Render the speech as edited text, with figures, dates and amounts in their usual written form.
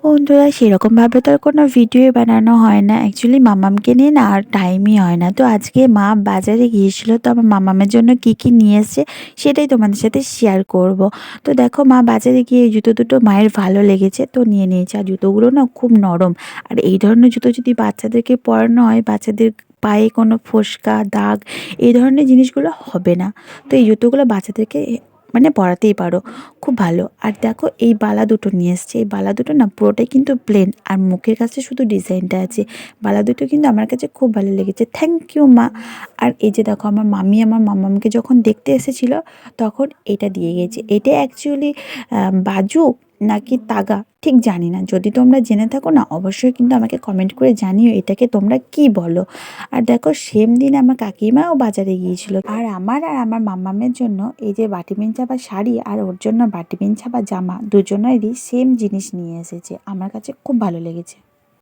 বন্ধুরা সেরকমভাবে তো আর কোনো ভিডিওই বানানো হয় না। অ্যাকচুয়ালি মামামকে নিয়ে না আর টাইমই হয় না। তো আজকে মা বাজারে গিয়েছিল, তো আমার মামামের জন্য কী, কী নিয়ে এসেছে সেটাই তোমাদের সাথে শেয়ার করব। তো দেখো মা বাজারে গিয়ে এই জুতো দুটো মায়ের ভালো লেগেছে তো নিয়ে নিয়েছে। আর জুতোগুলো না খুব নরম। আর এই ধরনের জুতো যদি বাচ্চাদেরকে পরানো হয়, বাচ্চাদের পায়ে কোনো ফোস্কা, দাগ এই ধরনের জিনিসগুলো হবে না। তো এই জুতোগুলো বাচ্চাদেরকে মানে পরাতেই পারো, খুব ভালো। আর দেখো এই বালা দুটো নিয়ে এসছে। এই বালা দুটো না পুরোটাই কিন্তু প্লেন, আর মুখের কাছে শুধু ডিজাইনটা আছে। বালা দুটো কিন্তু আমার কাছে খুব ভালো লেগেছে। থ্যাংক ইউ মা। আর এই যে দেখো আমার মামি আমার মামামকে যখন দেখতে এসেছিল তখন এটা দিয়ে গেছে। এটা অ্যাকচুয়ালি বাজু নাকি তাগা ঠিক জানি না। যদি তোমরা জেনে থাকো না অবশ্যই কিন্তু আমাকে কমেন্ট করে জানিও এটাকে তোমরা কি বলো। আর দেখো সেম দিন আমার কাকিমাও বাজারে গিয়েছিল, আর আমার মামামের জন্য এই যে বাটি পিন ছাপা শাড়ি আর ওর জন্য বাটি পিন ছাপা জামা দুজনেরই সেম জিনিস নিয়ে এসেছে। আমার কাছে খুব ভালো লেগেছে।